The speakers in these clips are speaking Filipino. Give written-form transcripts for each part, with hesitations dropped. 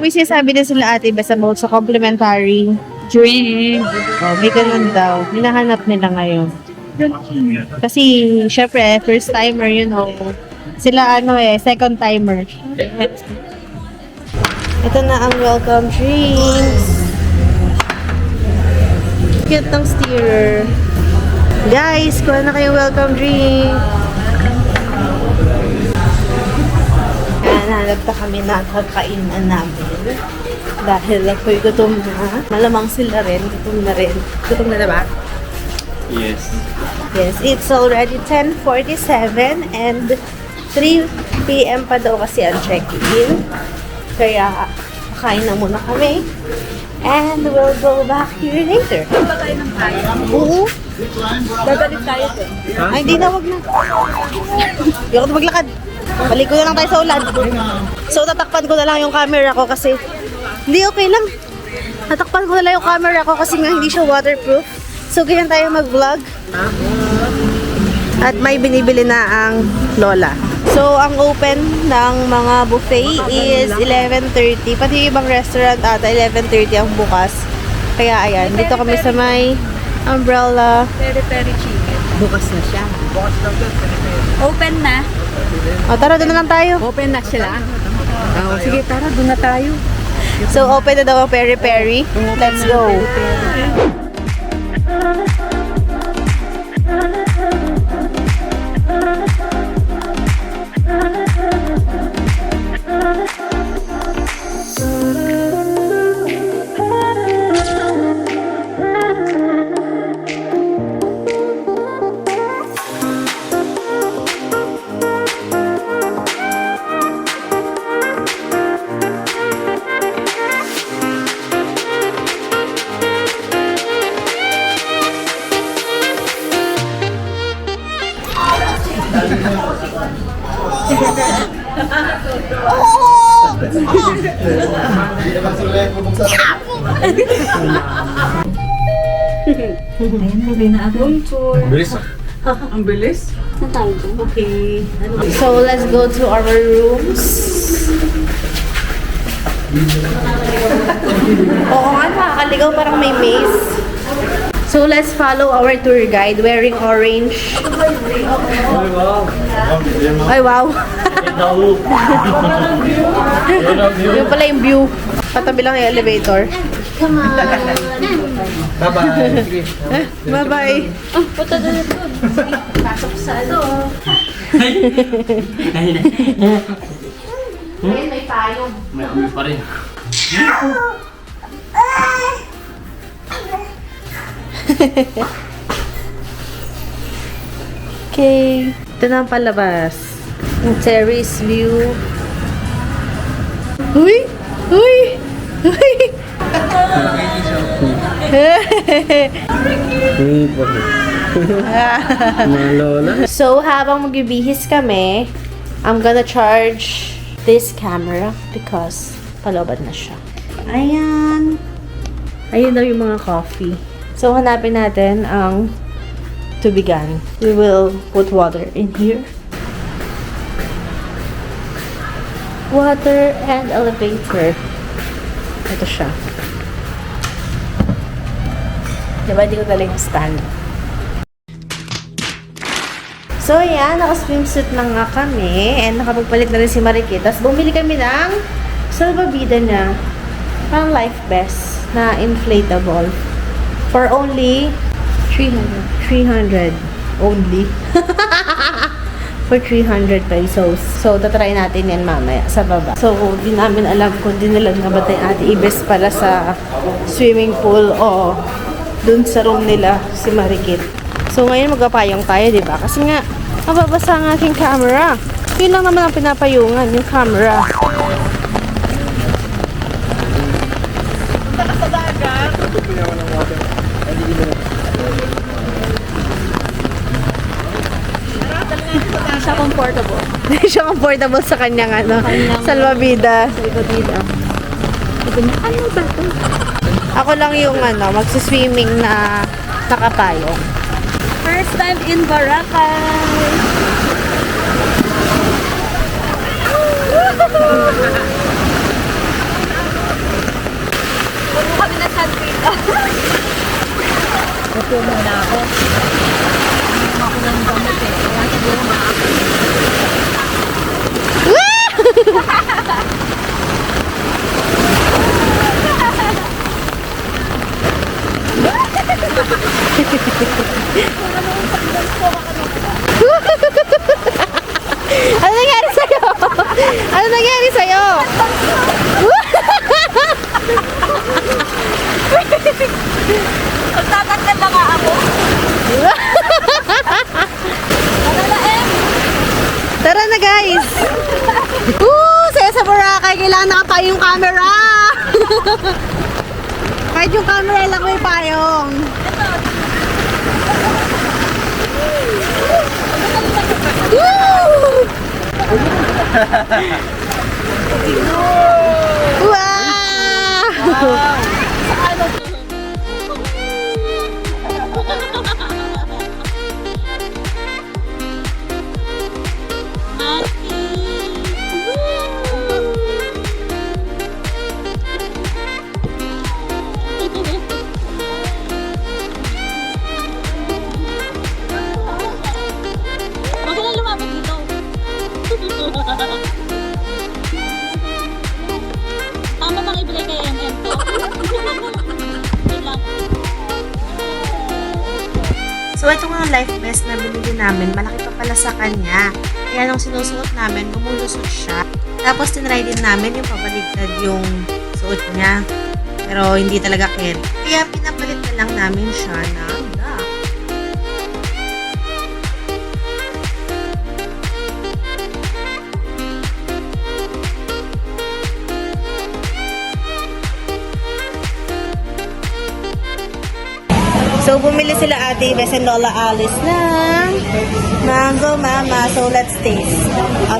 may sinasabi din sila ate basta about sa complimentary drink. Oh, may ganun daw. Hinahanap nila ngayon. Kasi, syempre, first timer, you know. Sila second timer. Ito na ang welcome drinks. Cute ng steerer. Guys, kuha na kayong welcome drink. Hanap na kami na kakainan namin. Dahil ako'y gutom na. Malamang sila rin. Gutom na rin. Gutom na ba? Yes. Yes, it's already 10:47 and 3 p.m. pa daw kasi ang check-in. Kaya, kakain na muna kami. And we'll go back here later. Ba tayo ng kaya? Oo. Babalik tayo to. Ay, hindi na, wag na. Hindi ako maglakad. Balik ko na lang tayo sa ulan. So, tatakpan ko na lang yung camera ko kasi hindi okay lang. Tatakpan ko na lang yung camera ko kasi nga hindi siya waterproof. So, ganyan tayo mag-vlog. At may binibili na ang lola. So, ang open ng mga buffet is 11:30. Pati yung ibang restaurant ata, 11:30 ang bukas. Kaya, ayan. Dito kami sa may umbrella. Peri-peri chicken. Bukas na siya. Open na. O, tara, doon na lang tayo. Open na sila. Oh, sige, tara, doon na tayo. So, open na daw ang peri-peri. Let's go. Bilis. Ang bilis. Okay. So, let's go to our rooms. Oo nga, nakakaligaw. Parang may maze. So, let's follow our tour guide wearing orange. Ay, wow. Yung pala yung view. Patabi lang yung elevator. Come on. Bye-bye. Bye-bye. Oh, punta na ito. Pasok sa ano. Ayun, may payong. May amoy pa rin. Okay. Ito na ang palabas. Ang terrace view. Uy! Uy! Uy! Mga lola. So, habang magbibihis kami, I'm gonna charge this camera because palobad na siya. Ayan. Ayun daw yung mga coffee. So, hanapin natin ang tubigan. We will put water in here. Water and elevator. Ito siya. Diba, hindi ko talaga yung stand. So, yan. Naka-swimsuit na nga kami. And nakapagpalit na rin si Marikit. Tapos, bumili kami ng salvavida na parang life vest na inflatable. For only 300 only. For 300 pesos. So, tatry natin yan mamaya sa baba. So, di namin alam kung dinalag na ba tayo Ate Ibes para sa swimming pool o dun sa room nila si Marikit. So, ngayon magpapayong tayo, di ba? Kasi nga, mababasa ang aking camera. Yun lang naman ang pinapayungan, yung camera. Hindi siya comfortable. Hindi siya comfortable sa kanyang salvavida. Salvavida. Sabi niya, ano ba ito? Ako lang yung magsiswimming na nakapayong. First time in Boracay. Ito muna ako. Ako ng gamot eh. Kaya siguro makakita. Ano nangyari sa'yo? Ano nangyari sa'yo? Magtatanggal na nga ako. Tara na guys! Saya sa Boracay, kailangan nakatayo yung camera! Kahit yung camera lang may payong. Woo! Wow! Huwag ka na lumapit dito. Tama bang ibigay kay MM to? Wait lang. So, ito nga life vest na binili namin, malaki pa pala sa kanya. Kaya nung sinusuot namin, gumulusot siya. Tapos, tinry din namin yung pabaligtad yung suot niya. Pero, hindi talaga carry. Kaya, pinapalit na lang namin siya ng duck. So, bumili sila Ate Ives and Lola Alice ng mango mama. So, let's taste.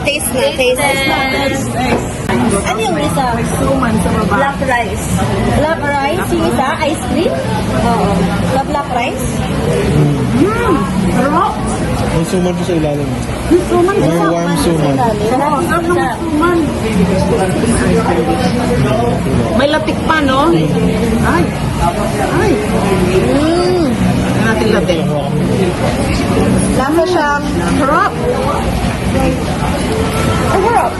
Taste na. Taste. Ano yung isa? Suman sa baba. Black rice. Black rice. Yung isa, ice cream? Oo. Black rice? Sarap. May suman po sa ilalim. Suman May warm suman. Sarap ng suman. May lapik pa, no? Ay. Ay. Natin lapik. Lasa siyang sarap. Sarap.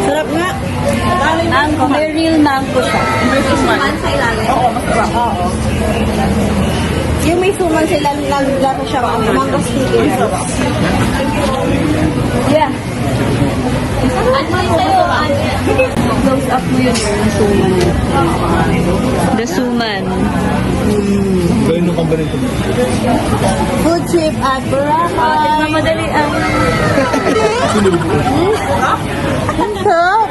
Sarap nga. Mango. May real mango siya. May suman sa ilalim. Oo, masarap. Oo. Yung may suman sila, lasa siyang mango sticky. Yeah. Ano yung sa'yo? Close up mo yun. The suman. Gawin nung company ito. Food trip at Boracay. Tingnan madali ang... Ang sarap.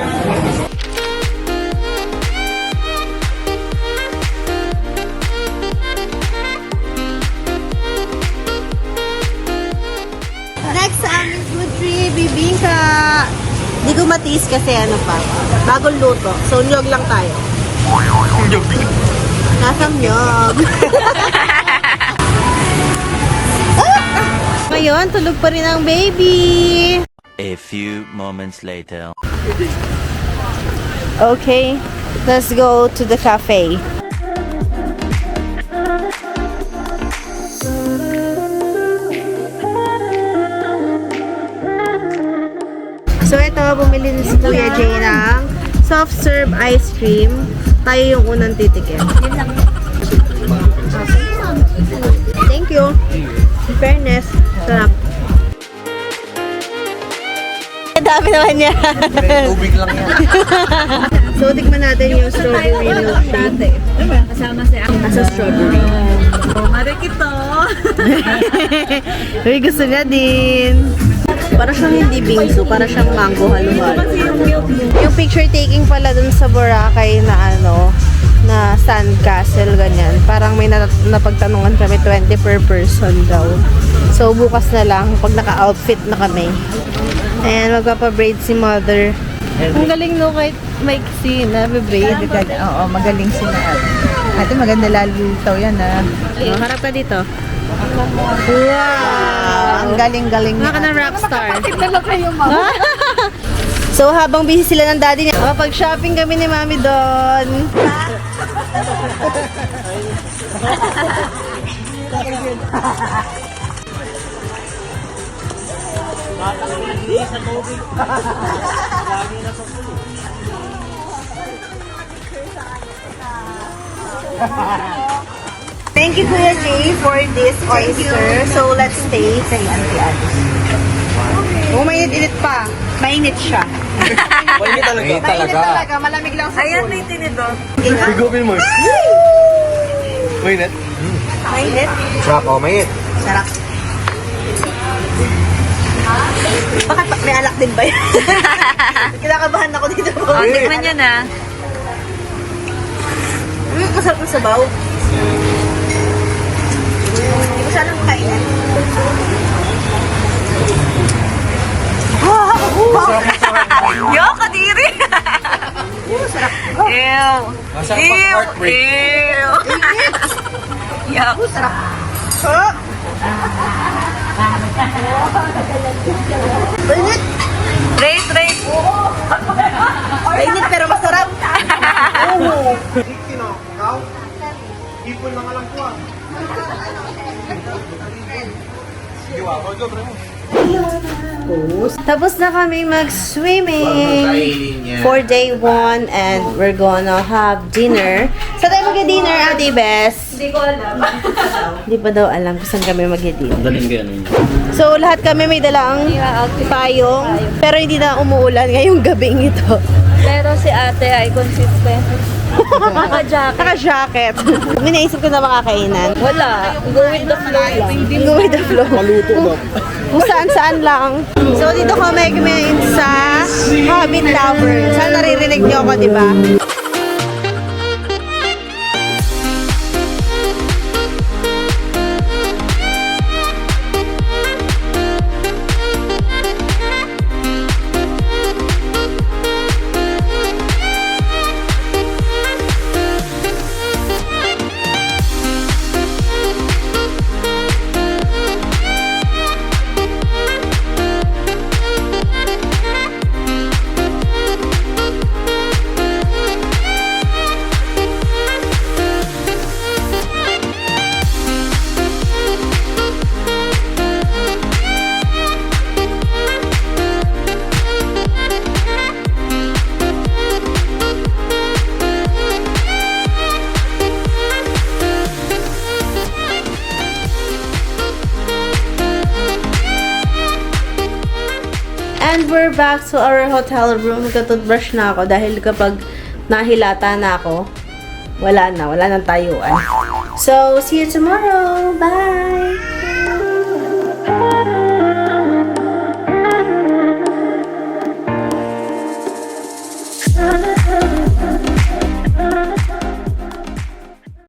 Next sa aming food trip, bibingka. Hindi ko matiis kasi ano pa, bagong luto. So, nyog lang tayo. Nasang nyog. Ngayon, tulog pa rin ang baby. A few moments later. Okay, let's go to the cafe. So, ito, bumili si Kuya Jay ng soft serve ice cream. Tayo yung unang titikin. Thank you. In fairness, sarap. Ang dami naman niya. Tubig lang yan. So, tikman natin yung strawberry milkshake. Kasama si Nasa strawberry. Marikito. Uy, gusto niya din. Para siyang hindi bingsu, para siyang mango halo-halo. Yung picture taking pala dun sa Boracay na ano, na sandcastle, ganyan. Parang may napagtanungan kami, 20 per person daw. So, bukas na lang, pag naka-outfit na kami. Ayan, magpapabraid si mother. Ang galing no, kahit maiksi na braid. Oo, magaling sila. Ate, maganda lalitaw yan, ha? Oh, harap ka dito. Wow! Ang galing-galing Mga ka na rockstar. Talaga yung mga. So, habang busy sila ng daddy niya, pag-shopping kami ni mami doon. Thank you, Kuya Jay, for this oyster. So, let's taste. Kay Auntie Alice. Oh, mainit-init pa. Mainit siya. Mainit talaga. Mainit talaga. Malamig lang sa pool. Ayan, may tinidor. Bigupin mo. Mainit? Mainit. Sarap oh, mainit. Sarap. Bakit may alak din ba yan? Kinakabahan ako dito. Tikman nyo na. Masarap ng sabaw. Hindi ko sana makainin. Yo, kadiri! Ew! Ew! Ew! Yuck! Mainit. Rate, rate! Mainit pero masarap. Ipon lang alam ko ah. Tapos na kami mag-swimming for day 1 and we're gonna have dinner. Saan tayo mag-dinner, Ate Bes? Hindi ko alam. Hindi pa daw alam kung saan kami mag-dinner. Dalhin ko yan. So, lahat kami may dalang payong, pero hindi na umuulan ngayong gabing ito. Pero si ate ay consistent. Naka-jacket. Naka-jacket. May naisip ko na makakainan. Wala. Go with the flow lang. Go with the flow. Maluto na. Kung saan-saan lang. So, dito kami sa Hobbit Tower. Saan naririnig niyo ako, di ba? And we're back to our hotel room. Magka-toothbrush na ako dahil kapag nahilata na ako, wala nang tayuan. So, see you tomorrow. Bye!